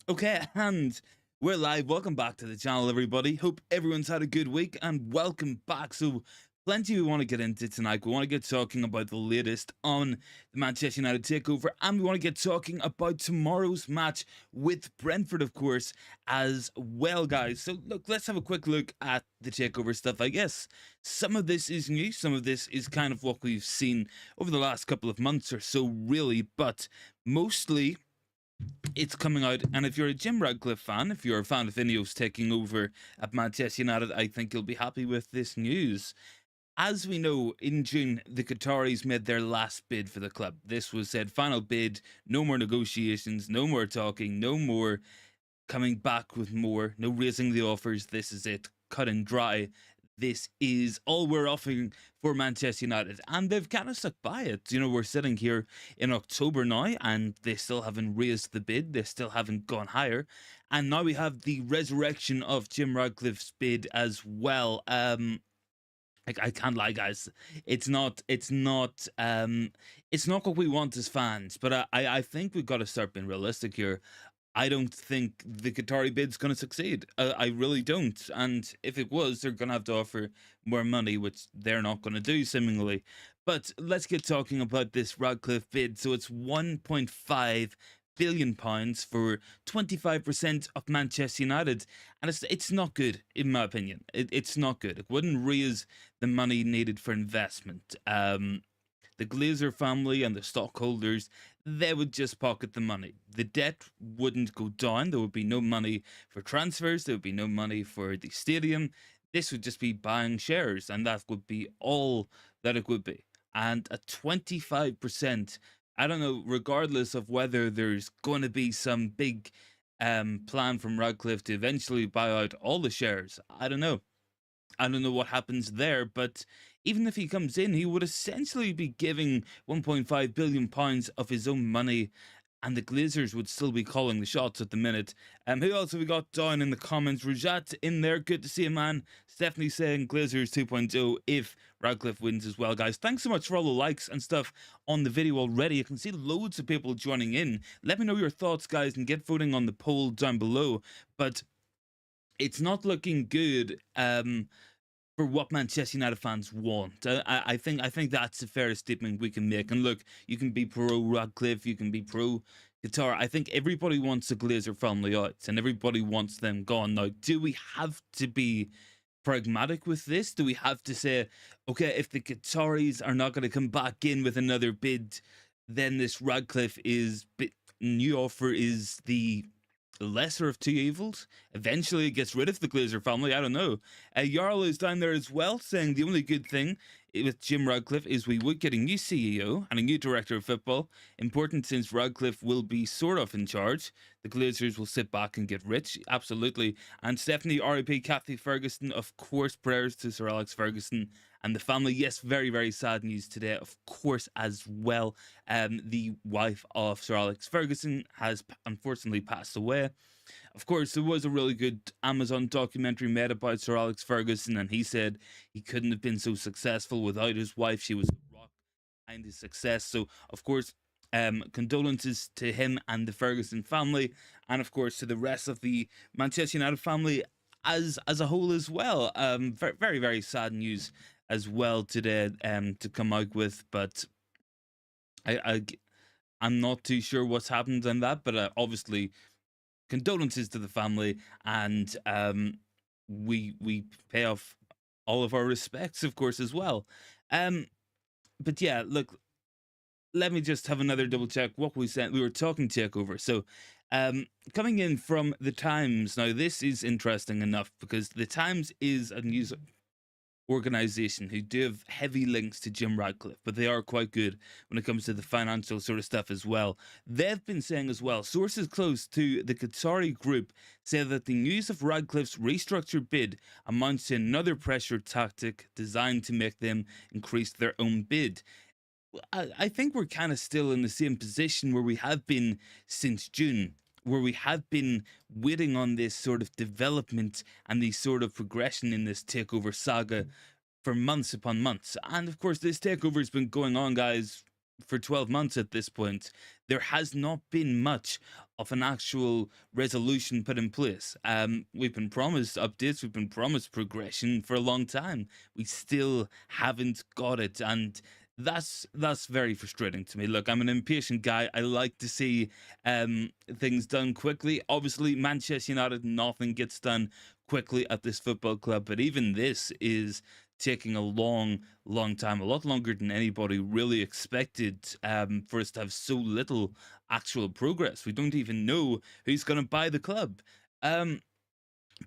Okay, and we're live. Welcome back to the channel, everybody. Hope everyone's had a good week, and welcome back. So, plenty we want to get into tonight. We want to get talking about the latest on the Manchester United takeover, and we want to get talking about tomorrow's match with Brentford, of course, as well, guys. So, look, let's have a quick look at the takeover stuff. I guess some of this is new, some of this is kind of what we've seen over the last couple of months or so, really, but mostly it's coming out, and if you're a Jim Ratcliffe fan, if you're a fan of INEOS taking over at Manchester United, I think you'll be happy with this news. As we know, in June, the Qataris made their last bid for the club. This was said final bid, no more negotiations, no more talking, no more coming back with more, no raising the offers. This is it, cut and dry. This is all we're offering for Manchester United, and they've kind of stuck by it. You know, we're sitting here in October now, and they still haven't raised the bid, they still haven't gone higher, and now we have the resurrection of Jim Ratcliffe's bid as well. I can't lie, guys. It's not what we want as fans. But I think we've got to start being realistic here. I don't think the Qatari bid's going to succeed. I really don't. And if it was, they're going to have to offer more money, which they're not going to do, seemingly. But let's get talking about this Radcliffe bid. So it's 1.5 billion pounds for 25% of Manchester United, and it's not good, in my opinion. It's not good. It wouldn't raise the money needed for investment. The Glazer family and the stockholders, they would just pocket the money. The debt wouldn't go down. There would be no money for transfers. There would be no money for the stadium. This would just be buying shares, and that would be all that it would be. And at 25%, I don't know, regardless of whether there's going to be some big plan from Radcliffe to eventually buy out all the shares. I don't know. I don't know what happens there, but even if he comes in, he would essentially be giving 1.5 billion pounds of his own money, and the Glazers would still be calling the shots at the minute. Who else have we got down in the comments? Rajat in there, good to see you, man. Stephanie saying Glazers 2.0 if Radcliffe wins as well, guys. Thanks so much for all the likes and stuff on the video already. I can see loads of people joining in. Let me know your thoughts, guys, and get voting on the poll down below. But it's not looking good for what Manchester United fans want. I think that's the fairest statement we can make. And look, you can be pro Radcliffe, you can be pro Qatar. I think everybody wants the Glazer family out, and everybody wants them gone. Now, do we have to be pragmatic with this? Do we have to say, okay, if the Qataris are not going to come back in with another bid, then this Radcliffe new offer is the lesser of two evils? Eventually it gets rid of the Glazer family. I don't know. Jarl is down there as well, saying the only good thing with Jim Ratcliffe is we would get a new CEO and a new director of football. Important, since Ratcliffe will be sort of in charge. The Glazers will sit back and get rich. Absolutely. And Stephanie, RIP Kathy Ferguson, of course, prayers to Sir Alex Ferguson and the family. Yes, very, very sad news today, of course, as well. The wife of Sir Alex Ferguson has unfortunately passed away. Of course, there was a really good Amazon documentary made about Sir Alex Ferguson, and he said he couldn't have been so successful without his wife. She was the rock behind his success. So, of course, condolences to him and the Ferguson family, and of course to the rest of the Manchester United family as a whole as well. Very, very, very sad news as well today to come out with, but I'm not too sure what's happened on that, but obviously condolences to the family, and we pay off all of our respects, of course, as well. But yeah, look, let me just have another double check what we said. We were talking takeover. So coming in from the Times. Now, this is interesting enough because the Times is a news organization who do have heavy links to Jim Ratcliffe, but they are quite good when it comes to the financial sort of stuff as well. They've been saying as well, sources close to the Qatari group say that the news of Radcliffe's restructured bid amounts to another pressure tactic designed to make them increase their own bid. I think we're kind of still in the same position where we have been since June, where we have been waiting on this sort of development and the sort of progression in this takeover saga for months upon months. And of course, this takeover has been going on, guys, for 12 months at this point, there has not been much of an actual resolution put in place. We've been promised updates, we've been promised progression for a long time. We still haven't got it, and that's very frustrating to me. Look, I'm an impatient guy. I like to see things done quickly. Obviously, Manchester United, nothing gets done quickly at this football club, but even this is taking a long time, a lot longer than anybody really expected, for us to have so little actual progress. We don't even know who's going to buy the club. Um,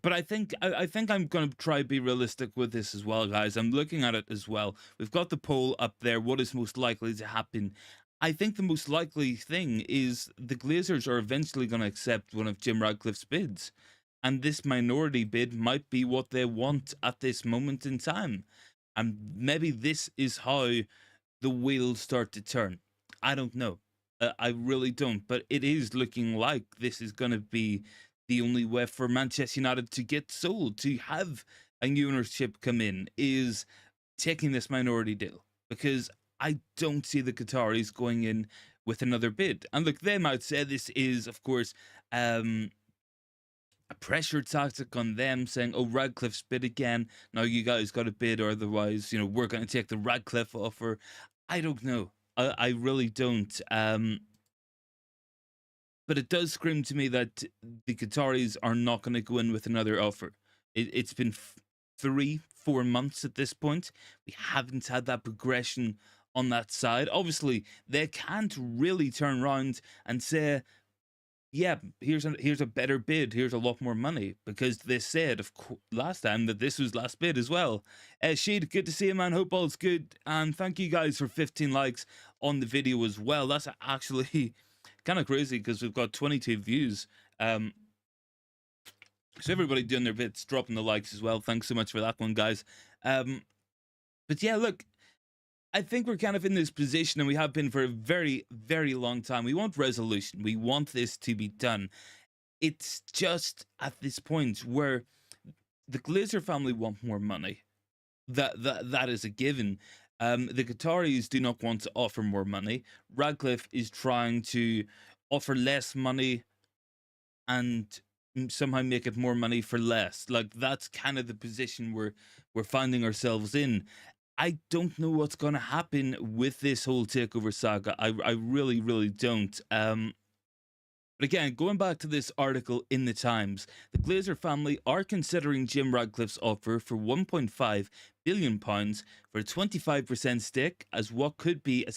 but I think I'm going to try be realistic with this as well, guys. I'm looking at it as well. We've got the poll up there. What is most likely to happen? I think the most likely thing is the Glazers are eventually going to accept one of Jim Ratcliffe's bids, and this minority bid might be what they want at this moment in time. And maybe this is how the wheels start to turn. I don't know. I really don't. But it is looking like this is going to be the only way for Manchester United to get sold, to have a new ownership come in, is taking this minority deal. Because I don't see the Qataris going in with another bid. And look, they might say this is, of course, a pressure tactic on them, saying, "Oh, Radcliffe's bid again. Now you guys got to bid, or otherwise, we're going to take the Radcliffe offer." I don't know. I really don't. But it does scream to me that the Qataris are not going to go in with another offer. It's been 3, 4 months at this point. We haven't had that progression on that side. Obviously, they can't really turn around and say, yeah, here's a better bid. Here's a lot more money, because they said last time that this was last bid as well. Sheed, good to see you, man. Hope all's good, and thank you guys for 15 likes on the video as well. That's actually kind of crazy because we've got 22 views. So everybody doing their bits, dropping the likes as well. Thanks so much for that one, guys. But yeah, look, I think we're kind of in this position, and we have been for a very, very long time. We want resolution. We want this to be done. It's just at this point where the Glazer family want more money. That is a given. The Qataris do not want to offer more money. Radcliffe is trying to offer less money and somehow make it more money for less. Like, that's kind of the position we're finding ourselves in. I don't know what's going to happen with this whole takeover saga. I really, really don't. But again, going back to this article in the Times, the Glazer family are considering Jim Ratcliffe's offer for £1.5 billion for a 25% stake as what could be a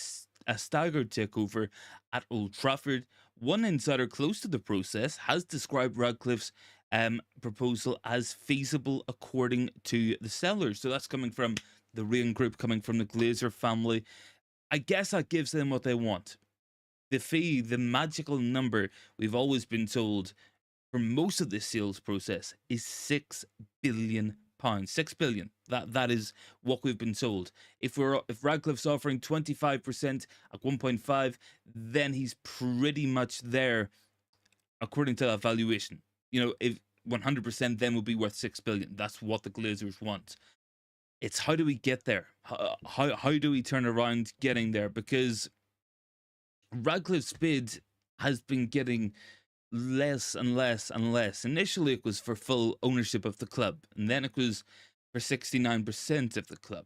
staggered takeover at Old Trafford. One insider close to the process has described Ratcliffe's proposal as feasible according to the sellers. So that's coming from the Rain Group, coming from the Glazer family. I guess that gives them what they want. The fee, the magical number we've always been told for most of this sales process, is £6 billion. £6 billion. That is what we've been told. If Radcliffe's offering 25% at 1.5, then he's pretty much there according to that valuation. If 100%, then will be worth £6 billion. That's what the Glazers want. It's how do we get there? How do we turn around getting there? Because Radcliffe's bid has been getting less and less and less. Initially, it was for full ownership of the club, and then it was for 69% of the club.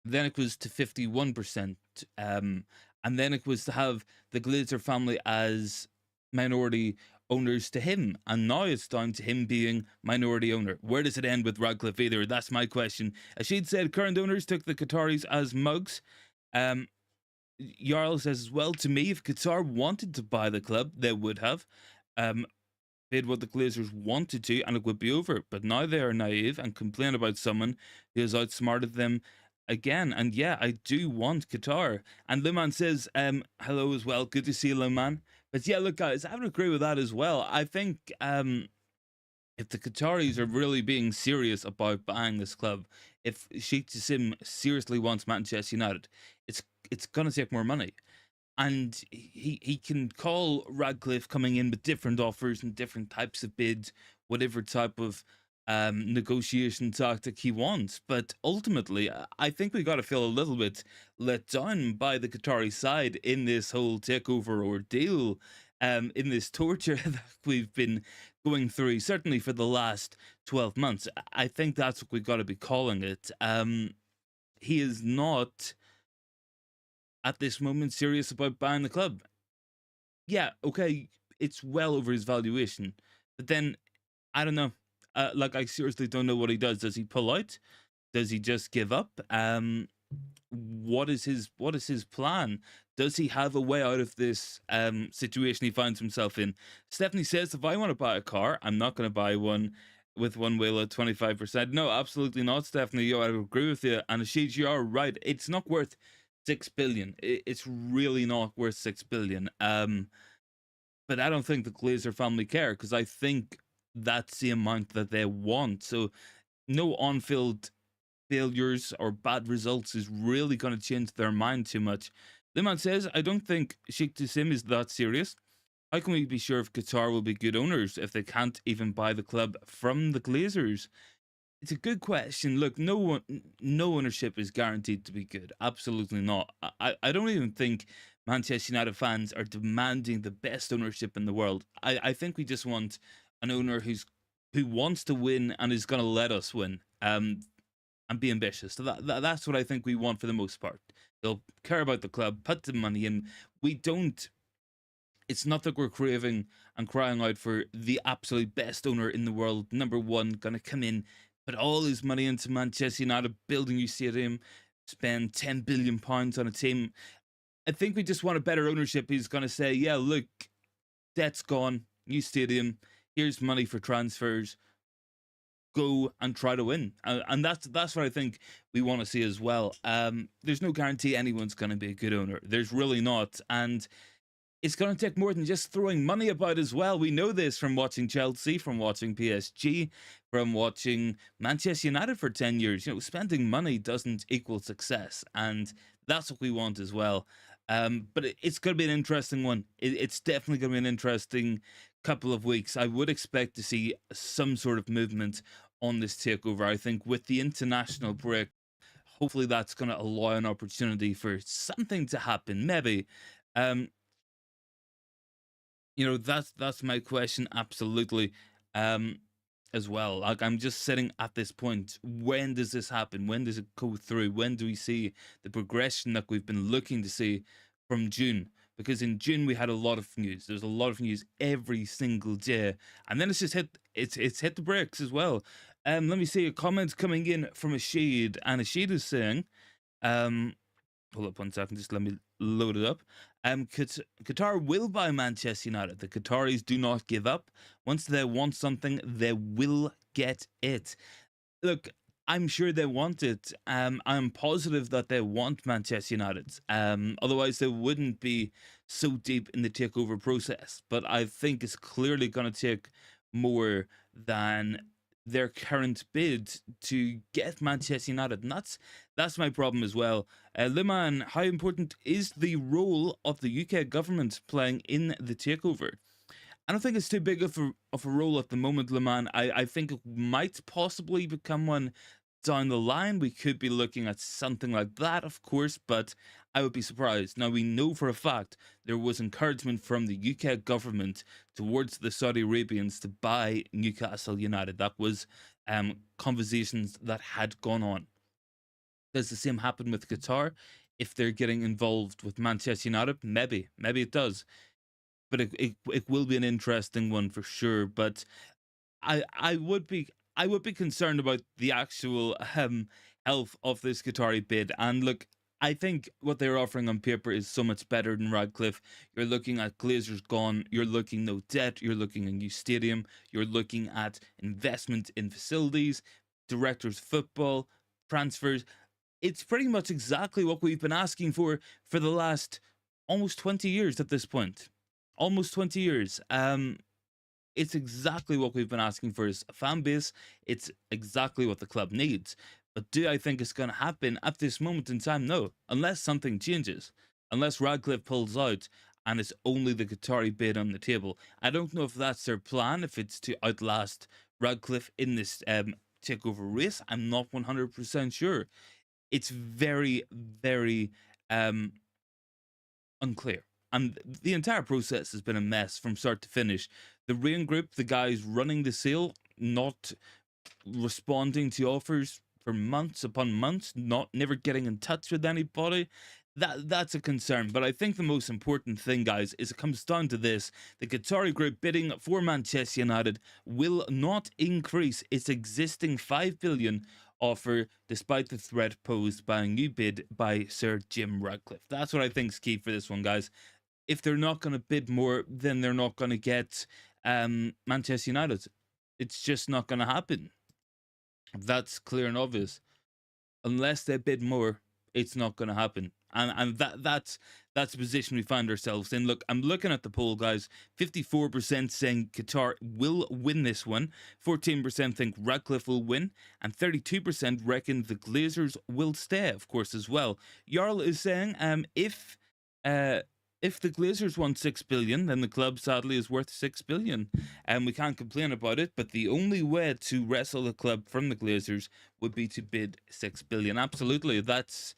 Then it was to 51%, and then it was to have the Glazer family as minority owners to him, and now it's down to him being minority owner. Where does it end with Radcliffe either? That's my question. As she'd said, current owners took the Qataris as mugs. Jarl says as well, to me, if Qatar wanted to buy the club, they would have bid what the Glazers wanted to, and it would be over. But now they are naive and complain about someone who has outsmarted them again. And yeah, I do want Qatar. And Luman says, hello as well. Good to see you, Luman. But yeah, look, guys, I would agree with that as well. I think if the Qataris are really being serious about buying this club, if Sheikh Jassim seriously wants Manchester United, it's going to take more money. And he can call Radcliffe coming in with different offers and different types of bids, whatever type of negotiation tactic he wants. But ultimately, I think we got to feel a little bit let down by the Qatari side in this whole takeover ordeal, in this torture that we've been going through, certainly for the last 12 months. I think that's what we got to be calling it. He is not at this moment serious about buying the club. Yeah, okay, it's well over his valuation, but then I don't know. Like, I seriously don't know what he does. Does he pull out? Does he just give up? What is his plan? Does he have a way out of this situation he finds himself in? Stephanie says, if I want to buy a car, I'm not going to buy one with one wheel at 25%. No, absolutely not, Stephanie. Yo, I agree with you. And Ashish, you are right. It's not worth 6 billion. It's really not worth 6 billion. But I don't think the Glazer family care, because I think that's the amount that they want. So no on-field failures or bad results is really going to change their mind too much. Liman says, I don't think Sheikh Tassim is that serious. How can we be sure if Qatar will be good owners if they can't even buy the club from the Glazers? It's a good question. Look, no ownership is guaranteed to be good. Absolutely not. I don't even think Manchester United fans are demanding the best ownership in the world. I think we just want an owner who wants to win and is going to let us win. And be ambitious. So that's what I think we want for the most part. They'll care about the club, put the money in. We don't. It's not that we're craving and crying out for the absolute best owner in the world, number one, gonna come in, put all his money into Manchester United, build a new stadium, spend £10 billion on a team. I think we just want a better ownership who's gonna say, yeah, look, debt's gone, new stadium, here's money for transfers, go and try to win. And that's what I think we want to see as well. There's no guarantee anyone's going to be a good owner. There's really not. And it's going to take more than just throwing money about as well. We know this from watching Chelsea, from watching PSG, from watching Manchester United for 10 years. You know, spending money doesn't equal success. And that's what we want as well. But it's going to be an interesting one. It's definitely going to be an interesting couple of weeks. I would expect to see some sort of movement on this takeover. I think with the international break, hopefully that's going to allow an opportunity for something to happen. Maybe. That's my question. Absolutely. Um, as well. Like, I'm just sitting at this point. When does this happen? When does it go through? When do we see the progression that we've been looking to see from June? Because in June we had a lot of news. There's a lot of news every single day, and then it's just it's hit the brakes as well. Let me see a comment coming in from Ashid, and Ashid is saying, hold up 1 second, just let me load it up. Qatar will buy Manchester United. The Qataris do not give up. Once they want something, they will get it. Look, I'm sure they want it. I'm positive that they want Manchester United. Otherwise, they wouldn't be so deep in the takeover process. But I think it's clearly going to take more than their current bid to get Manchester United, and that's my problem as well. Liman, how important is the role of the UK government playing in the takeover? I don't think it's too big of a role at the moment, Liman. I think it might possibly become one down the line. We could be looking at something like that, of course, but I would be surprised. Now, we know for a fact there was encouragement from the UK government towards the Saudi Arabians to buy Newcastle United. That was conversations that had gone on. Does the same happen with Qatar? If they're getting involved with Manchester United, maybe it does. But it will be an interesting one for sure. But I would be concerned about the actual health of this Qatari bid. And look, I think what they're offering on paper is so much better than Radcliffe. You're looking at Glazers gone, you're looking no debt, you're looking a new stadium, you're looking at investment in facilities, directors of football, transfers. It's pretty much exactly what we've been asking for the last almost 20 years at this point. Almost 20 years. It's exactly what we've been asking for as a fan base. It's exactly what the club needs. But do I think it's going to happen at this moment in time? No. Unless something changes. Unless Radcliffe pulls out and it's only the Qatari bid on the table. I don't know if that's their plan, if it's to outlast Radcliffe in this takeover race? I'm not 100% sure. It's very, very unclear. And the entire process has been a mess from start to finish. The Rain Group, the guys running the sale, not responding to offers for months upon months, not never getting in touch with anybody. That's a concern. But I think the most important thing, guys, is it comes down to this: the Qatari group bidding for Manchester United will not increase its existing 5 billion offer, despite the threat posed by a new bid by Sir Jim Ratcliffe. That's what I think is key for this one, guys. If they're not going to bid more, then they're not going to get Manchester United. It's just not going to happen. That's clear and obvious. Unless they bid more, it's not going to happen. And that's the position we find ourselves in. Look, I'm looking at the poll, guys. 54% saying Qatar will win this one. 14% think Ratcliffe will win, and 32% reckon the Glazers will stay, of course, as well. Jarl is saying, if the Glazers want 6 billion, then the club sadly is worth 6 billion. And we can't complain about it, but the only way to wrestle the club from the Glazers would be to bid 6 billion. Absolutely, that's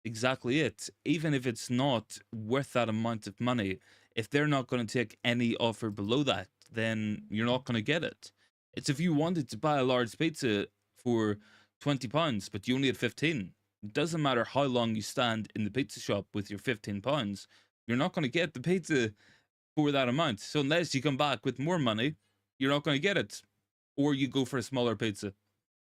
exactly it. Even if it's not worth that amount of money, if they're not going to take any offer below that, then you're not going to get it. It's if you wanted to buy a large pizza for £20, but you only had 15. It doesn't matter how long you stand in the pizza shop with your £15. You're not going to get the pizza for that amount. So unless you come back with more money, you're not going to get it. Or you go for a smaller pizza.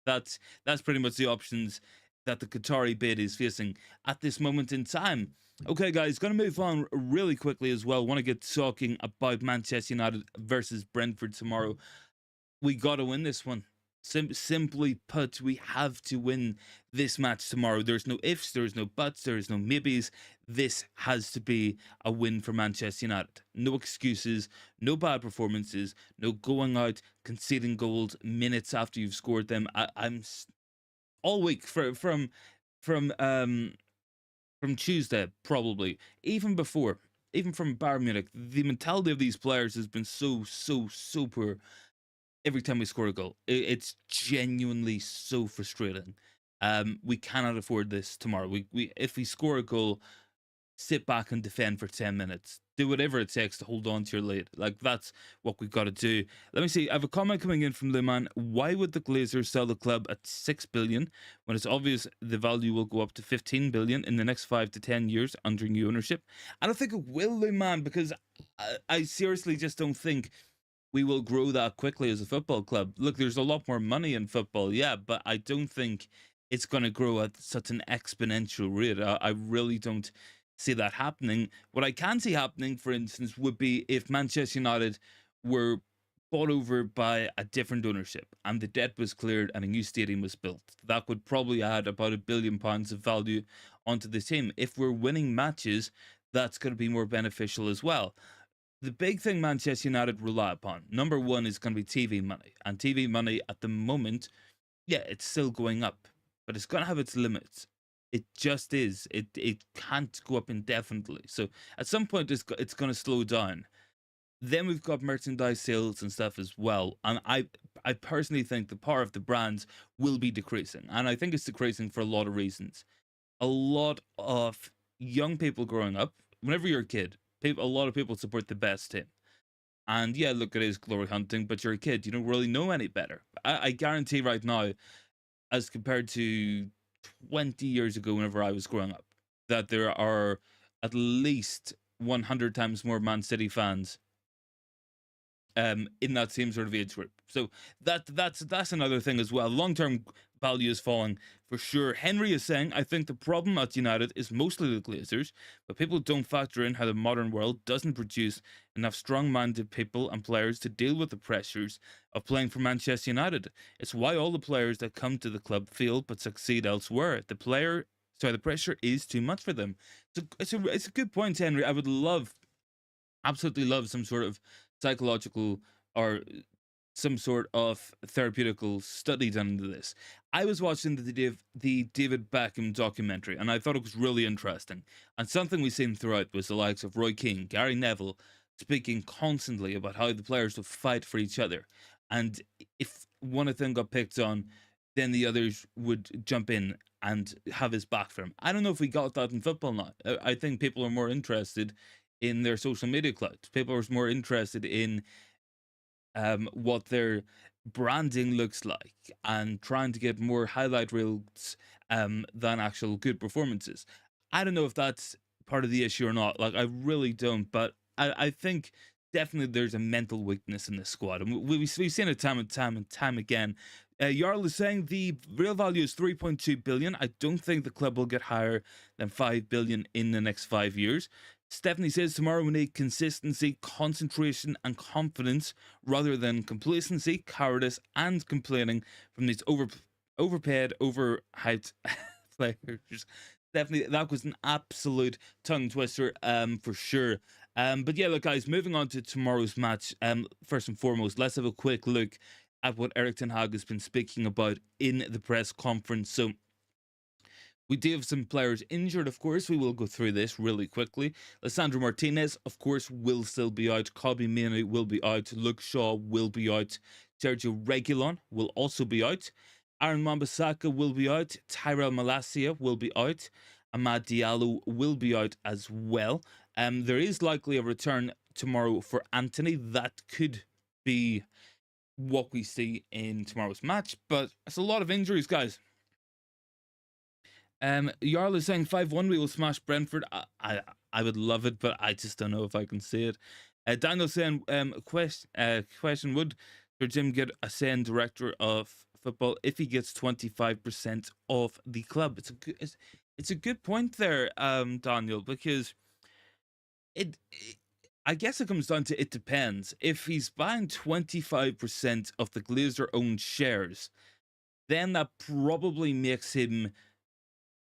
That's pretty much the options that the Qatari bid is facing at this moment in time. Okay, guys, going to move on really quickly as well. Want to get talking about Manchester United versus Brentford tomorrow. We got to win this one. Simply put, we have to win this match tomorrow. There's no ifs, there's no buts, there's no maybes. This has to be a win for Manchester United. No excuses, no bad performances, no going out, conceding goals minutes after you've scored them. I'm all week from Tuesday, probably, even before, even from Bayern Munich. The mentality of these players has been so poor. Every time we score a goal, it's genuinely so frustrating. We cannot afford this tomorrow. We if we score a goal, sit back and defend for 10 minutes. Do whatever it takes to hold on to your lead. Like, that's what we've got to do. Let me see. I have a comment coming in from Luman. Why would the Glazers sell the club at 6 billion when it's obvious the value will go up to 15 billion in the next 5 to 10 years under new ownership? I don't think it will, Luman, because I seriously just don't think we will grow that quickly as a football club. Look, there's a lot more money in football, yeah, but I don't think it's going to grow at such an exponential rate. I really don't see that happening. What I can see happening, for instance, would be if Manchester United were bought over by a different ownership and the debt was cleared and a new stadium was built. That would probably add about £1 billion of value onto the team. If we're winning matches, that's going to be more beneficial as well. The big thing Manchester United rely upon, number one, is going to be TV money. And TV money at the moment, yeah, it's still going up, but it's going to have its limits. It just is. It can't go up indefinitely. So at some point, it's going to slow down. Then we've got merchandise sales and stuff as well. And I personally think the power of the brands will be decreasing. And I think it's decreasing for a lot of reasons. A lot of young people growing up, whenever you're a kid, a lot of people support the best team. And yeah, look, it is glory hunting, but you're a kid. You don't really know any better. I guarantee right now, as compared to 20 years ago, whenever I was growing up, that there are at least 100 times more Man City fans in that same sort of age group. So that's another thing as well. Long-term value is falling for sure. Henry is saying, I think the problem at United is mostly the Glazers, but people don't factor in how the modern world doesn't produce enough strong-minded people and players to deal with the pressures of playing for Manchester United. It's why all the players that come to the club fail but succeed elsewhere. The pressure is too much for them. So it's a good point, Henry. I would absolutely love some sort of psychological or some sort of therapeutical study done into this. I was watching the David Beckham documentary, and I thought it was really interesting. And something we've seen throughout was the likes of Roy Keane, Gary Neville, speaking constantly about how the players will fight for each other. And if one of them got picked on, then the others would jump in and have his back for him. I don't know if we got that in football now. I think people are more interested in their social media clout. People are more interested in what their branding looks like and trying to get more highlight reels than actual good performances. I don't know if that's part of the issue or not. Like, I really don't, but I think definitely there's a mental weakness in this squad, and we've seen it time and time and time again. Jarl is saying the real value is 3.2 billion. I don't think the club will get higher than 5 billion in the next 5 years. Stephanie says tomorrow we need consistency, concentration, and confidence rather than complacency, cowardice, and complaining from these overpaid, overhyped players. Definitely, that was an absolute tongue twister, for sure. But yeah, look, guys, moving on to tomorrow's match. First and foremost, let's have a quick look at what Erik ten Hag has been speaking about in the press conference. So we do have some players injured, of course. We will go through this really quickly. Lisandro Martinez, of course, will still be out. Kobbie Mainoo will be out. Luke Shaw will be out. Sergio Reguilon will also be out. Aaron Wan-Bissaka will be out. Tyrell Malacia will be out. Amad Diallo will be out as well. There is likely a return tomorrow for Antony. That could be what we see in tomorrow's match, but it's a lot of injuries, guys. Jarl is saying 5-1 we will smash Brentford. I would love it, but I just don't know if I can see it. Daniel saying question, would Sir Jim get a say in director of football if he gets 25% of the club? It's a good point there, Daniel, because I guess it comes down to it depends. If he's buying 25% of the Glazer owned shares, then that probably makes him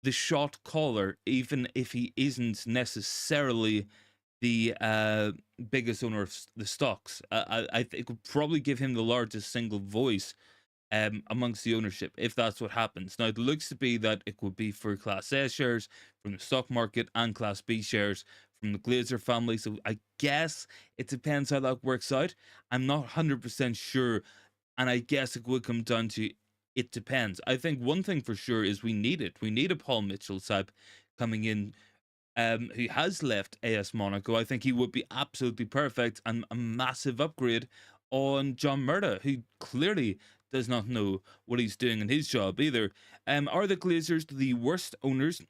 the shot caller, even if he isn't necessarily the biggest owner of the stocks. I think it would probably give him the largest single voice amongst the ownership, if that's what happens. Now, it looks to be that it would be for Class A shares from the stock market and Class B shares from the Glazer family. So I guess it depends how that works out. I'm not 100% sure, and I guess it would come down to it depends. I think one thing for sure is we need it. We need a Paul Mitchell type coming in, who has left AS Monaco. I think he would be absolutely perfect and a massive upgrade on John Murda, who clearly does not know what he's doing in his job either. Are the Glazers the worst owners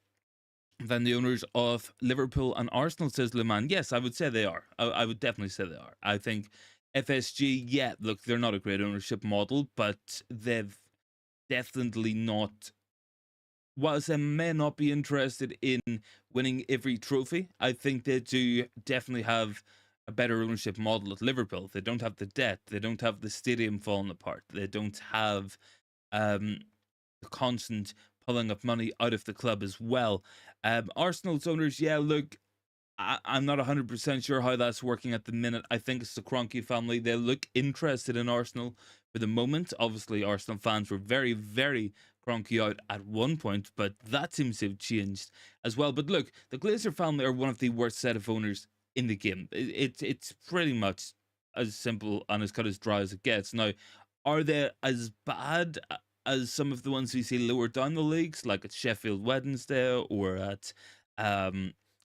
than the owners of Liverpool and Arsenal, says Le Man? Yes, I would say they are. I would definitely say they are. I think FSG, yeah, look, they're not a great ownership model, but they've definitely not, whilst they may not be interested in winning every trophy, I think they do definitely have a better ownership model at Liverpool. They don't have the debt, they don't have the stadium falling apart, they don't have the constant pulling of money out of the club as well. Arsenal's owners, yeah, look, I'm not 100% sure how that's working at the minute. I think it's the Kroenke family. They look interested in Arsenal for the moment. Obviously, Arsenal fans were very, very Kroenke out at one point, but that seems to have changed as well. But look, the Glazer family are one of the worst set of owners in the game. It's pretty much as simple and as cut as dry as it gets. Now, are they as bad as some of the ones we see lower down the leagues, like at Sheffield Wednesday or at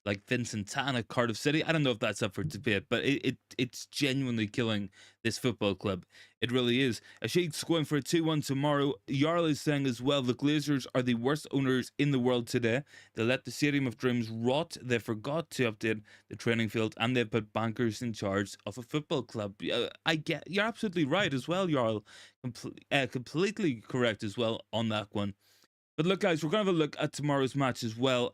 like Vincent Tan at Cardiff City? I don't know if that's up for debate, but it's genuinely killing this football club. It really is. Ashid's going for a 2-1 tomorrow. Jarl is saying as well, the Glazers are the worst owners in the world today. They let the Stadium of Dreams rot. They forgot to update the training field, and they put bankers in charge of a football club. You're absolutely right as well, Jarl. Completely correct as well on that one. But look, guys, we're going to have a look at tomorrow's match as well.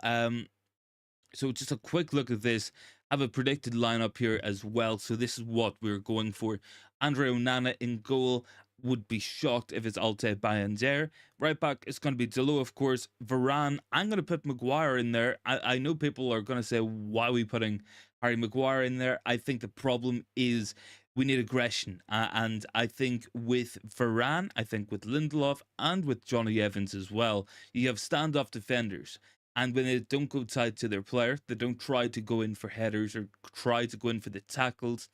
So just a quick look at this. I have a predicted lineup here as well. So this is what we're going for. Andre Onana in goal. Would be shocked if it's Altay Bayanda. Right back, it's going to be Delo, of course. Varane. I'm going to put Maguire in there. I know people are going to say, why are we putting Harry Maguire in there? I think the problem is we need aggression. And I think with Varane, I think with Lindelof, and with Johnny Evans as well, you have standoff defenders. And when they don't go tight to their player, they don't try to go in for headers or try to go in for the tackles.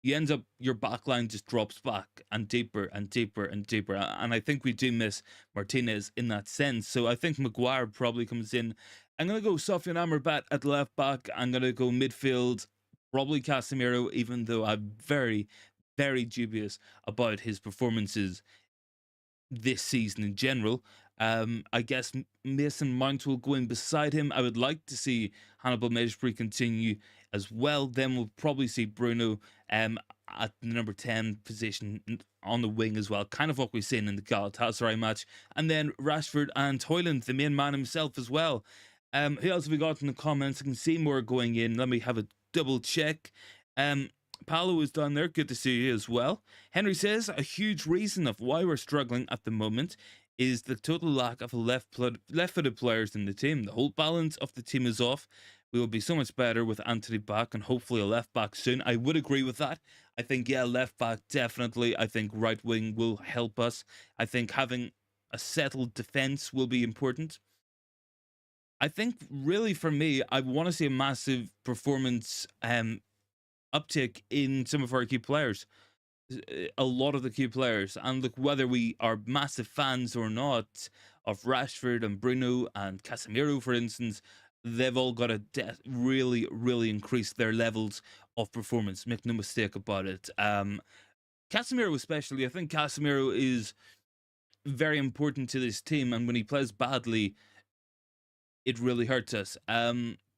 you end up, your back line just drops back and deeper and deeper and deeper. And I think we do miss Martinez in that sense. So I think Maguire probably comes in. I'm going to go Sofian Amrabat at left back. I'm going to go midfield, probably Casemiro, even though I'm very, very dubious about his performances this season in general. I guess Mason Mount will go in beside him. I would like to see Hannibal Mejbri continue as well. Then we'll probably see Bruno at the number 10 position on the wing as well. Kind of what we've seen in the Galatasaray match. And then Rashford and Højlund, the main man himself as well. Who else have we got in the comments? I can see more going in. Let me have a double check. Paolo is down there. Good to see you as well. Henry says a huge reason of why we're struggling at the moment is the total lack of left-footed players in the team. The whole balance of the team is off. We will be so much better with Antony back and hopefully a left back soon. I would agree with that. I think, yeah, left back definitely. I think right wing will help us. I think having a settled defense will be important. I think really for me, I want to see a massive performance uptick in some of our key players, a lot of the key players. And look, whether we are massive fans or not of Rashford and Bruno and Casemiro, for instance, they've all got to really, really increase their levels of performance. Make no mistake about it. Casemiro especially, I think Casemiro is very important to this team, and when he plays badly, it really hurts us.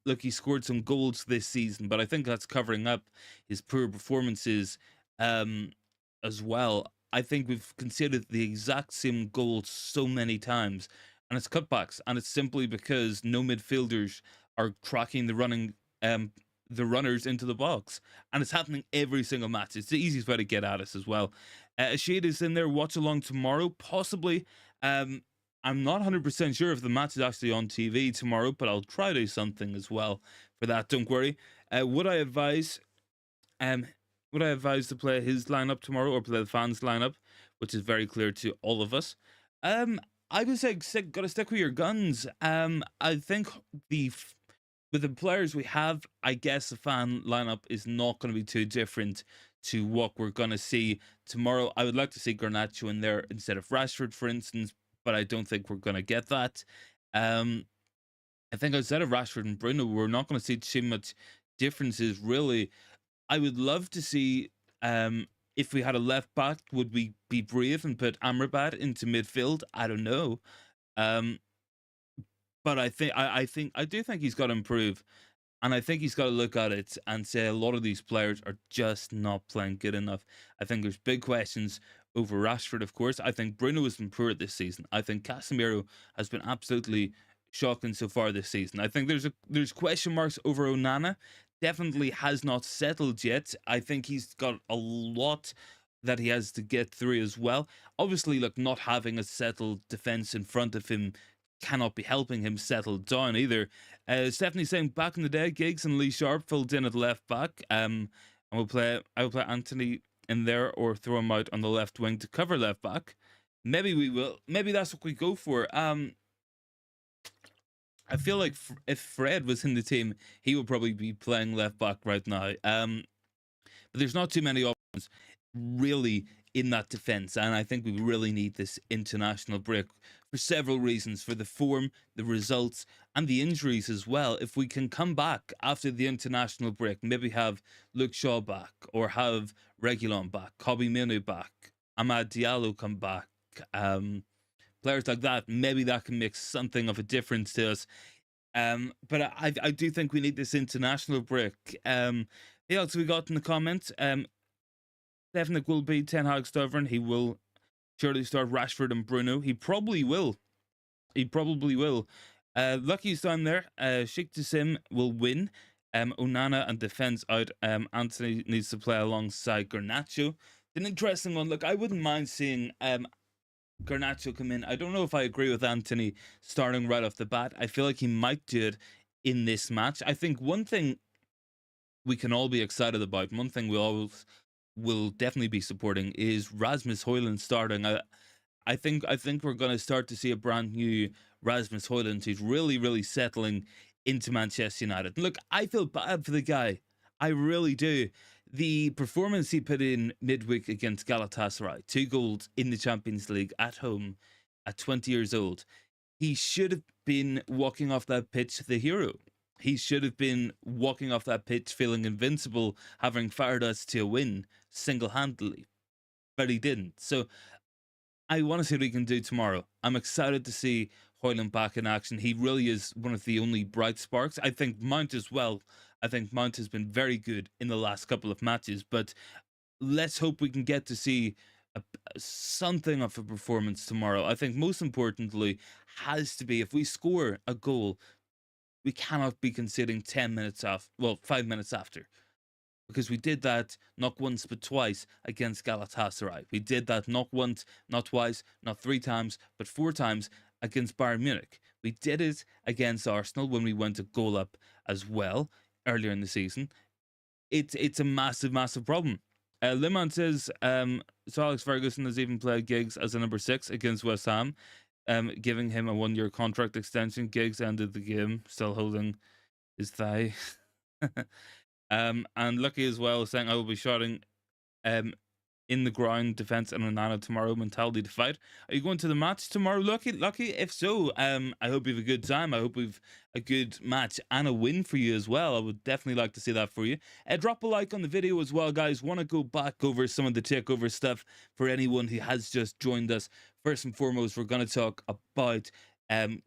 Look, he scored some goals this season, but I think that's covering up his poor performances as well. I think we've conceded the exact same goal so many times, and it's cutbacks, and it's simply because no midfielders are tracking the runners into the box, and it's happening every single match. It's the easiest way to get at us as well. Shade is in there. Watch along tomorrow, possibly. I'm not 100% sure if the match is actually on TV tomorrow, but I'll try to do something as well for that. Don't worry. Would I advise to play his lineup tomorrow or play the fans' lineup, which is very clear to all of us? I would say gotta stick with your guns. I think with the players we have, I guess the fan lineup is not going to be too different to what we're going to see tomorrow. I would like to see Garnacho in there instead of Rashford, for instance, but I don't think we're going to get that. I think outside of Rashford and Bruno, we're not going to see too much differences, really. I would love to see, if we had a left back, would we be brave and put Amrabat into midfield? I don't know. But I do think he's got to improve. And I think he's got to look at it and say a lot of these players are just not playing good enough. I think there's big questions over Rashford, of course. I think Bruno has been poor this season. I think Casemiro has been absolutely shocking so far this season. I think there's question marks over Onana. Definitely has not settled yet. I think he's got a lot that he has to get through as well. Obviously, look, not having a settled defense in front of him cannot be helping him settle down either. Stephanie's saying back in the day, Giggs and Lee Sharp filled in at left back. And I will play Antony in there or throw him out on the left wing to cover left back. Maybe we will. Maybe that's what we go for. I feel like if Fred was in the team, he would probably be playing left back right now. But there's not too many options really in that defense, and I think we really need this international break for several reasons: for the form, the results, and the injuries as well. If we can come back after the international break, maybe have Luke Shaw back, or have Reguilon back, Kobbie Mainoo back, Amad Diallo come back, players like that, maybe that can make something of a difference to us. But I do think we need this international break. Who else we got in the comments? Stefan will be Ten Hag stubborn. He will surely start Rashford and Bruno. He probably will. Lucky's down there. Sheikh Jassim will win. Onana and defense out. Antony needs to play alongside Garnacho. An interesting one. Look, I wouldn't mind seeing Garnacho come in. I don't know if I agree with Antony starting right off the bat. I feel like he might do it in this match. I think one thing we can all be excited about, one thing we always will definitely be supporting, is Rasmus Højlund starting. I think we're going to start to see a brand new Rasmus Højlund who's really, really settling into Manchester United. And look, I feel bad for the guy. I really do. The performance he put in midweek against Galatasaray, 2 goals in the Champions League at home at 20 years old. He should have been walking off that pitch the hero. He should have been walking off that pitch feeling invincible, having fired us to a win single handedly, but he didn't. So I want to see what he can do tomorrow. I'm excited to see Højlund back in action. He really is one of the only bright sparks. I think Mount as well. I think Mount has been very good in the last couple of matches, but let's hope we can get to see something of a performance tomorrow. I think most importantly has to be if we score a goal, we cannot be conceding 10 minutes off, well, 5 minutes after. Because we did that not once but twice against Galatasaray. We did that not once, not twice, not 3 times, but 4 times against Bayern Munich. We did it against Arsenal when we went a goal up as well earlier in the season. It's a massive, massive problem. Limon says, so Alex Ferguson has even played Giggs as a number 6 against West Ham, giving him a 1-year contract extension. Giggs ended the game still holding his thigh. And Lucky as well saying I will be shouting in the ground defense and Onana tomorrow, mentality to fight. Are you going to the match tomorrow, Lucky? If so, I hope you have a good time. I hope we've a good match and a win for you as well. I would definitely like to see that for you. Drop a like on the video as well, guys. Want to go back over some of the takeover stuff for anyone who has just joined us. First and foremost, we're going to talk about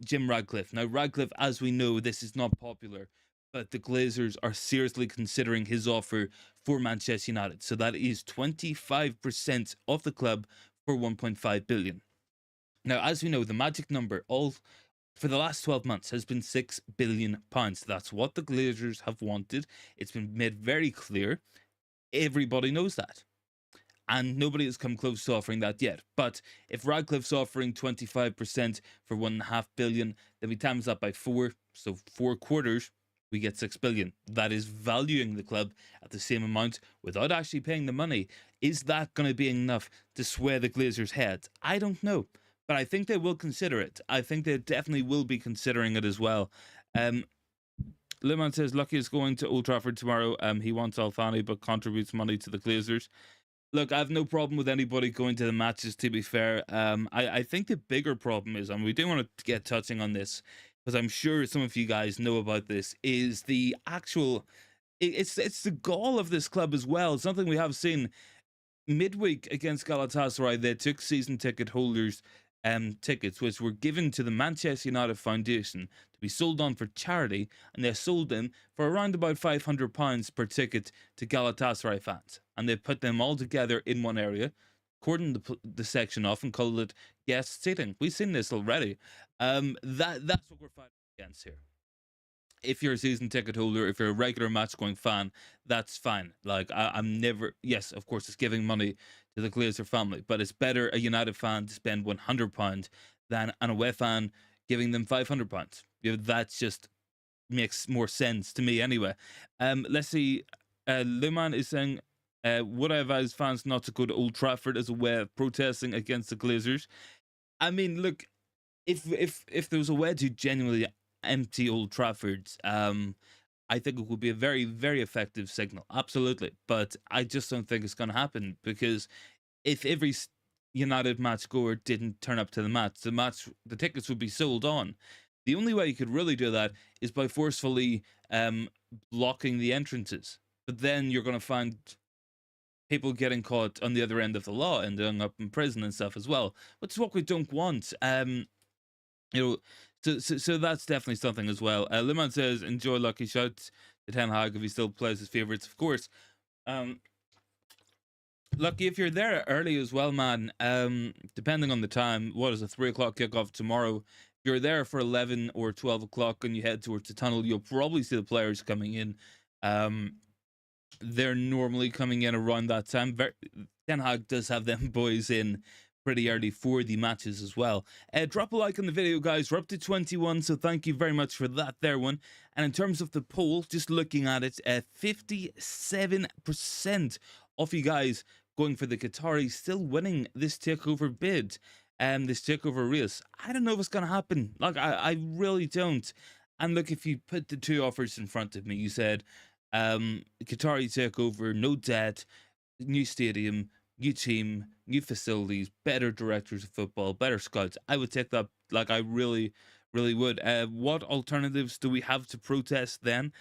Jim Ratcliffe. Now, Ratcliffe, as we know, this is not popular, but the Glazers are seriously considering his offer for Manchester United. So that is 25% of the club for 1.5 billion. Now, as we know, the magic number all for the last 12 months has been 6 billion pounds. That's what the Glazers have wanted. It's been made very clear. Everybody knows that. And nobody has come close to offering that yet. But if Radcliffe's offering 25% for 1.5 billion, then we times that by 4, so 4 quarters, we get 6 billion. That is valuing the club at the same amount without actually paying the money. Is that going to be enough to sway the Glazers' heads? I don't know, but I think they will consider it. I think they definitely will be considering it as well. Liman says Lucky is going to Old Trafford tomorrow. He wants Alfani but contributes money to the Glazers. Look, I have no problem with anybody going to the matches, to be fair. I think the bigger problem is, and we do want to get touching on this, because I'm sure some of you guys know about this, is the actual... It's the gall of this club as well. Something we have seen midweek against Galatasaray. They took season ticket holders tickets, which were given to the Manchester United Foundation to be sold on for charity, and they sold them for around about £500 per ticket to Galatasaray fans. And they put them all together in one area, cordoned the section off, and called it guest seating. We've seen this already. That's what we're fighting against here. If you're a season ticket holder, if you're a regular match going fan, that's fine. Like, I'm never... Yes, of course, it's giving money to the Glazer family, but it's better a United fan to spend £100 than an away fan giving them £500. You know, that just makes more sense to me anyway. Let's see. Luman is saying, would I advise fans not to go to Old Trafford as a way of protesting against the Glazers? I mean, look, if there was a way to genuinely empty Old Trafford, I think it would be a very, very effective signal. Absolutely. But I just don't think it's going to happen, because if every United match goer didn't turn up to the match, the tickets would be sold on. The only way you could really do that is by forcefully blocking the entrances. But then you're going to find people getting caught on the other end of the law, ending up in prison and stuff as well, which is what we don't want. You know, so that's definitely something as well. Liman says, enjoy Lucky, shout to Ten Hag if he still plays his favourites, of course. Lucky, if you're there early as well, man, depending on the time, what is a 3 o'clock kickoff tomorrow? If you're there for 11 or 12 o'clock and you head towards the tunnel, you'll probably see the players coming in. They're normally coming in around that time. Ten Hag does have them boys in pretty early for the matches as well. Drop a like on the video, guys. We're up to 21, so thank you very much for that there one. And in terms of the poll, just looking at it, 57% of you guys going for the Qataris, still winning this takeover bid, this takeover race. I don't know if it's going to happen. Like, I really don't. And look, if you put the two offers in front of me, you said Qatari takeover, no debt, new stadium, new team, new facilities, better directors of football, better scouts. I would take that. Like, I really, really would. What alternatives do we have to protest then?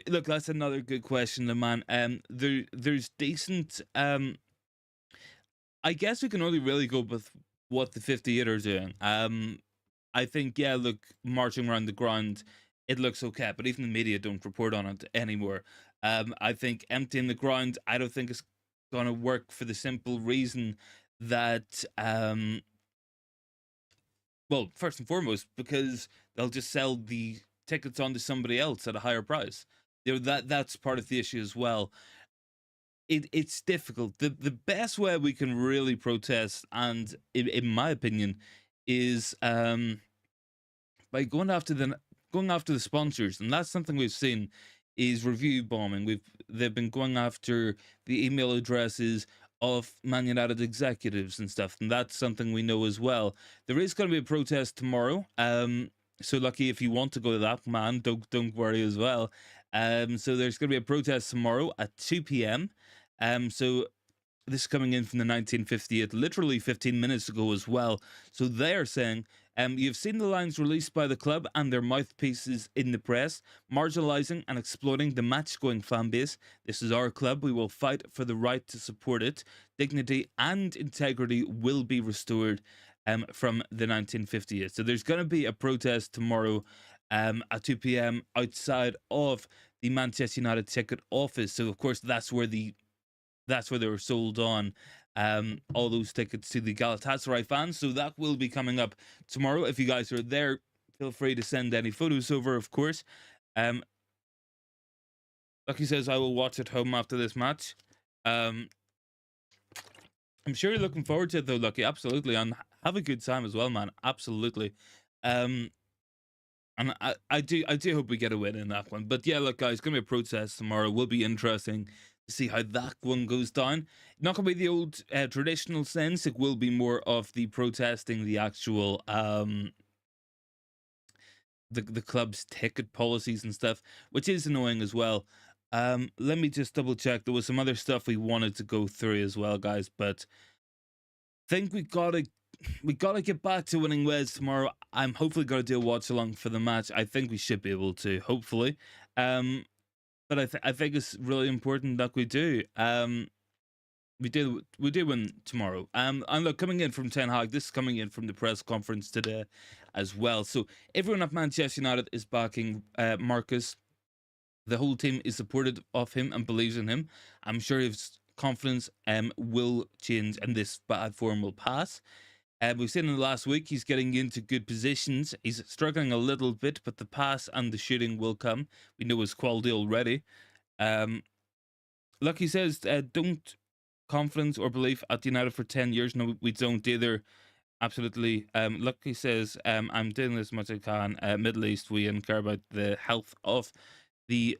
Look. That's another good question, man. There's decent. I guess we can only really go with what the 58 are doing. I think, yeah, look, marching around the ground, it looks okay, but even the media don't report on it anymore. I think emptying the ground, I don't think it's gonna work for the simple reason that, well, first and foremost, because they'll just sell the tickets on to somebody else at a higher price. That's part of the issue as well. It's difficult. The best way we can really protest, and in my opinion, is by going after the sponsors, and that's something we've seen is review bombing. They've been going after the email addresses of Man United executives and stuff, and that's something we know as well. There is going to be a protest tomorrow. So lucky if you want to go to that, man. Don't worry as well. So there's going to be a protest tomorrow at 2 p.m. So this is coming in from the 1958, literally 15 minutes ago as well. So they're saying, you've seen the lines released by the club and their mouthpieces in the press, marginalising and exploiting the match-going fan base. This is our club. We will fight for the right to support it. Dignity and integrity will be restored, from the 1958. So there's going to be a protest tomorrow at 2 p.m. outside of the Manchester United ticket office. So, of course, that's where they were sold on, all those tickets to the Galatasaray fans. So that will be coming up tomorrow. If you guys are there, feel free to send any photos over, of course. Lucky says, I will watch at home after this match. I'm sure you're looking forward to it, though, Lucky. Absolutely. And have a good time as well, man. Absolutely. And I do hope we get a win in that one. But yeah, look, guys, it's going to be a protest tomorrow. Will be interesting to see how that one goes down. Not going to be the old traditional sense. It will be more of the protesting the actual the club's ticket policies and stuff, which is annoying as well. Let me just double check. There was some other stuff we wanted to go through as well, guys, but I think we gotta get back to winning ways tomorrow. I'm hopefully gonna do a watch along for the match. I think we should be able to, hopefully. But I think it's really important that we do. We do win tomorrow. And look, coming in from Ten Hag, this is coming in from the press conference today as well. So everyone at Manchester United is backing Marcus. The whole team is supportive of him and believes in him. I'm sure his confidence will change and this bad form will pass. We've seen in the last week he's getting into good positions. He's struggling a little bit, but the pass and the shooting will come. We know his quality already. Lucky says, don't confidence or belief at United for 10 years. No, we don't either. Absolutely. Lucky says, I'm doing as much as I can. Middle East, we care about the health of the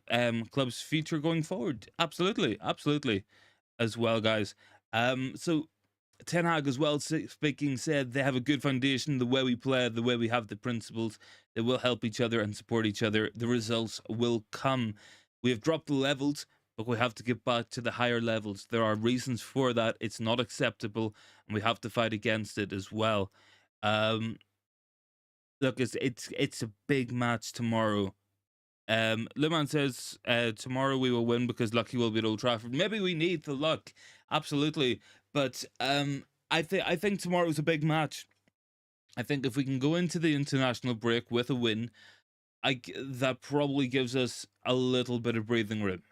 club's future going forward. Absolutely. Absolutely. As well, guys. So Ten Hag as well, speaking, said they have a good foundation. The way we play, the way we have the principles, they will help each other and support each other. The results will come. We have dropped the levels, but we have to get back to the higher levels. There are reasons for that. It's not acceptable, and we have to fight against it as well. Look, it's a big match tomorrow. Liman says, tomorrow we will win because Lucky will be at Old Trafford. Maybe we need the luck, absolutely. But I think tomorrow is a big match. I think if we can go into the international break with a win, that probably gives us a little bit of breathing room.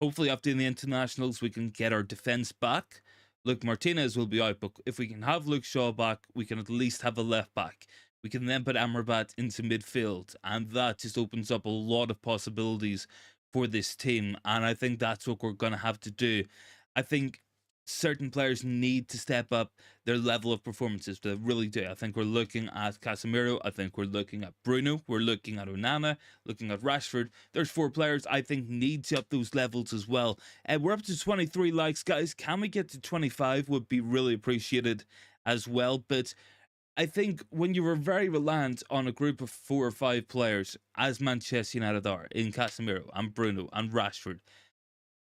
Hopefully after the internationals we can get our defense back. Look, Martinez will be out, but if we can have Luke Shaw back, we can at least have a left back. We can then put Amrabat into midfield, and that just opens up a lot of possibilities for this team. And I think that's what we're going to have to do. I think certain players need to step up their level of performances. They really do. I think we're looking at Casemiro. I think we're looking at Bruno. We're looking at Onana. Looking at Rashford. There's 4 players I think need to up those levels as well. We're up to 23 likes, guys. Can we get to 25? Would be really appreciated as well. But I think when you were very reliant on a group of 4 or 5 players, as Manchester United are, in Casemiro and Bruno and Rashford,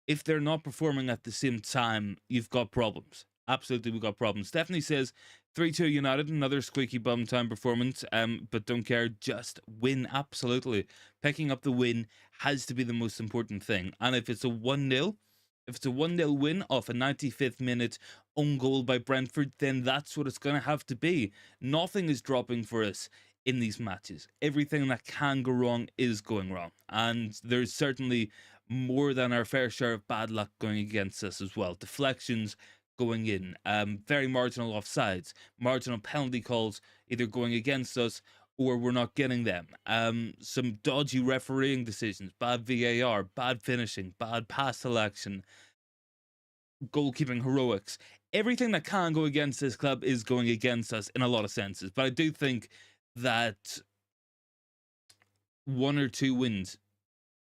if they're not performing at the same time, you've got problems. Absolutely, we've got problems. Stephanie says 3-2 United, another squeaky bum time performance, but don't care, just win. Absolutely. Picking up the win has to be the most important thing. And if it's a 1-0, if it's a 1-0 win off a 95th minute own goal by Brentford, then that's what it's going to have to be. Nothing is dropping for us in these matches. Everything that can go wrong is going wrong. And there's certainly more than our fair share of bad luck going against us as well. Deflections going in, very marginal offsides, marginal penalty calls either going against us or we're not getting them. Some dodgy refereeing decisions, bad VAR, bad finishing, bad pass selection, goalkeeping heroics. Everything that can go against this club is going against us in a lot of senses. But I do think that 1 or 2 wins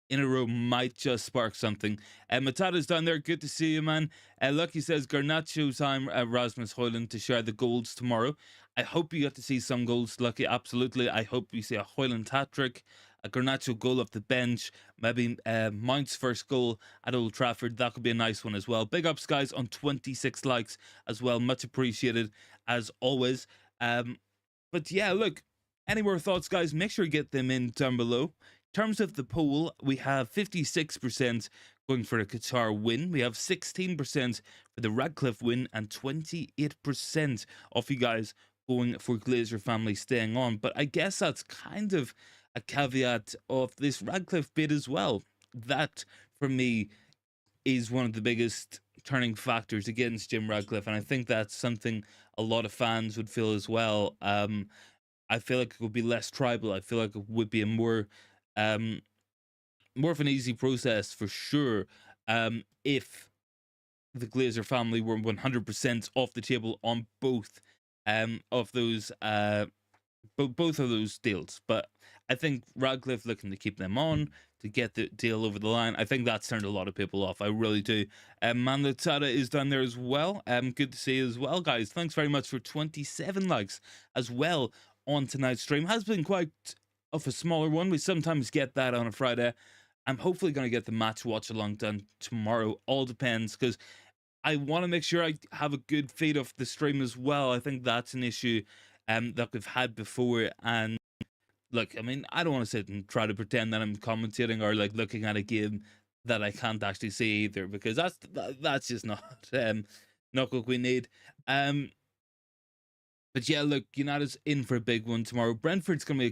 in a row might just spark something. Matada's down there. Good to see you, man. Lucky says Garnacho time Rasmus Højlund to share the goals tomorrow. I hope you get to see some goals, Lucky. Absolutely. I hope we see a Højlund hat-trick, a Garnacho goal off the bench, maybe Mount's first goal at Old Trafford. That could be a nice one as well. Big ups, guys, on 26 likes as well. Much appreciated, as always. But yeah, look, any more thoughts, guys? Make sure you get them in down below. In terms of the poll, we have 56% going for a Qatar win. We have 16% for the Ratcliffe win and 28% of you guys going for Glazer family staying on. But I guess that's kind of a caveat of this Ratcliffe bid as well. That, for me, is one of the biggest turning factors against Jim Ratcliffe. And I think that's something a lot of fans would feel as well. I feel like it would be less tribal. I feel like it would be a more of an easy process for sure, if the Glazer family were 100% off the table on both of those both of those deals. But I think Radcliffe looking to keep them on to get the deal over the line. I think that's turned a lot of people off. I really do. Man Utd is down there as well. Good to see you as well, guys. Thanks very much for 27 likes as well on tonight's stream. Has been quite of a smaller one. We sometimes get that on a Friday. I'm hopefully going to get the match watch along done tomorrow. All depends, because I want to make sure I have a good feed of the stream as well. I think that's an issue that we've had before. And look, I mean, I don't want to sit and try to pretend that I'm commentating or like looking at a game that I can't actually see either, because that's just not what we need. But yeah, look, United's in for a big one tomorrow. Brentford's gonna be a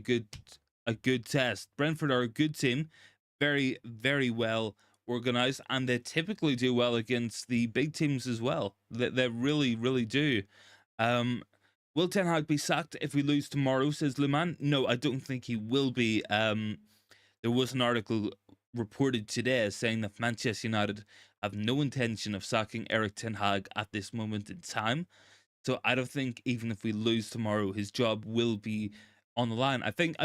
good test. Brentford are a good team, very, very well organized, and they typically do well against the big teams as well. They really, really do. Will Ten Hag be sacked if we lose tomorrow, says Luman? No, I don't think he will be. There was an article reported today saying that Manchester United have no intention of sacking Erik Ten Hag at this moment in time. So I don't think even if we lose tomorrow, his job will be on the line. I think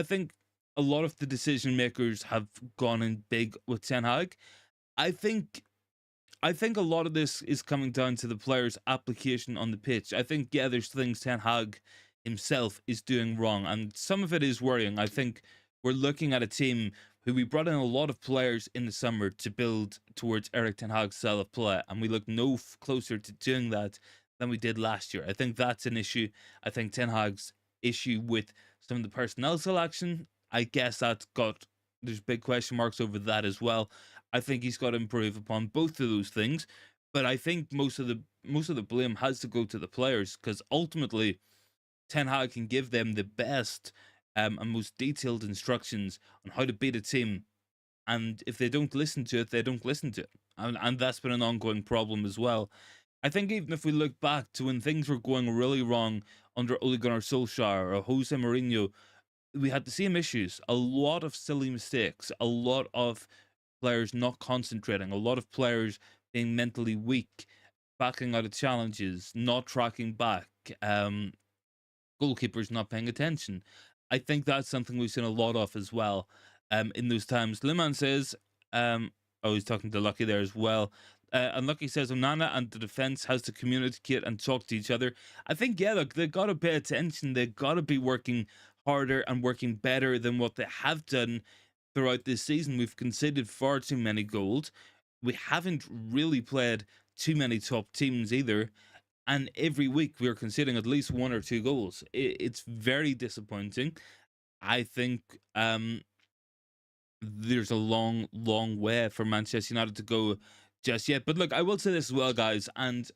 a lot of the decision makers have gone in big with Ten Hag. I think a lot of this is coming down to the players' application on the pitch. I think, yeah, there's things Ten Hag himself is doing wrong, and some of it is worrying. I think we're looking at a team who we brought in a lot of players in the summer to build towards Erik Ten Hag's style of play, and we look no closer to doing that than we did last year. I think that's an issue. I think Ten Hag's issue with some of the personnel selection, I guess there's big question marks over that as well. I think he's got to improve upon both of those things, but I think most of the blame has to go to the players, because ultimately Ten Hag can give them the best and most detailed instructions on how to beat a team, and if they don't listen to it, they don't listen to it, and that's been an ongoing problem as well. I think even if we look back to when things were going really wrong under Ole Gunnar Solskjaer or Jose Mourinho, we had the same issues. A lot of silly mistakes, a lot of players not concentrating, a lot of players being mentally weak, backing out of challenges, not tracking back, goalkeepers not paying attention. I think that's something we've seen a lot of as well in those times. Liman says, he's talking to Lucky there as well. Unlucky says Onana and the defense has to communicate and talk to each other. I think, yeah, look, they've got to pay attention. They've got to be working harder and working better than what they have done throughout this season. We've conceded far too many goals. We haven't really played too many top teams either. And every week we're conceding at least 1 or 2 goals. It's very disappointing. I think there's a long, long way for Manchester United to go just yet. But look, I will say this as well, guys, and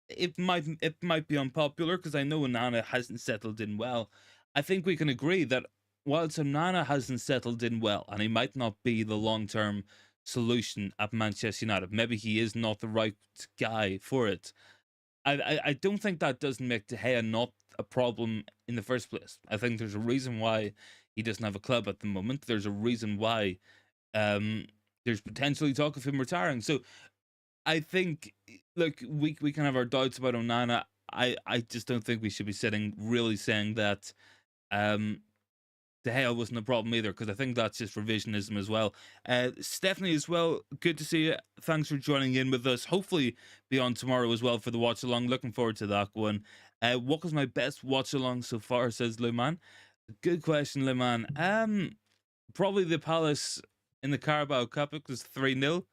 it might be unpopular because I know Onana hasn't settled in well. I think we can agree that whilst Onana hasn't settled in well, and he might not be the long term solution at Manchester United, maybe he is not the right guy for it. I don't think that doesn't make De Gea not a problem in the first place. I think there's a reason why he doesn't have a club at the moment. There's a reason why um, there's potentially talk of him retiring. So I think, look, we can have our doubts about Onana. I just don't think we should be sitting really saying that um, De Gea wasn't a problem either, because I think that's just revisionism as well. Stephanie as well, good to see you. Thanks for joining in with us. Hopefully be on tomorrow as well for the watch along. Looking forward to that one. What was my best watch along so far, says Luman. Good question, Luman. Probably the Palace in the Carabao Cup. It was 3-0.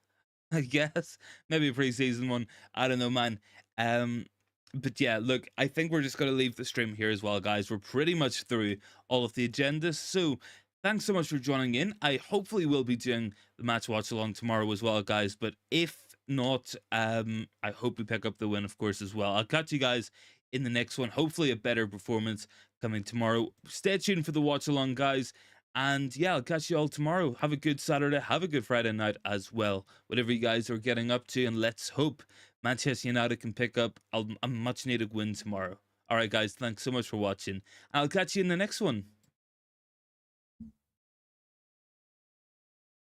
I guess maybe a preseason one. I don't know, man. Um, but yeah, look, I think we're just gonna leave the stream here as well, guys. We're pretty much through all of the agendas. So thanks so much for joining in. I hopefully will be doing the match watch along tomorrow as well, guys. But if not, I hope we pick up the win, of course, as well. I'll catch you guys in the next one. Hopefully, a better performance coming tomorrow. Stay tuned for the watch along, guys. And yeah, I'll catch you all tomorrow. Have a good Saturday. Have a good Friday night as well. Whatever you guys are getting up to. And let's hope Manchester United can pick up a much needed win tomorrow. All right, guys. Thanks so much for watching. I'll catch you in the next one.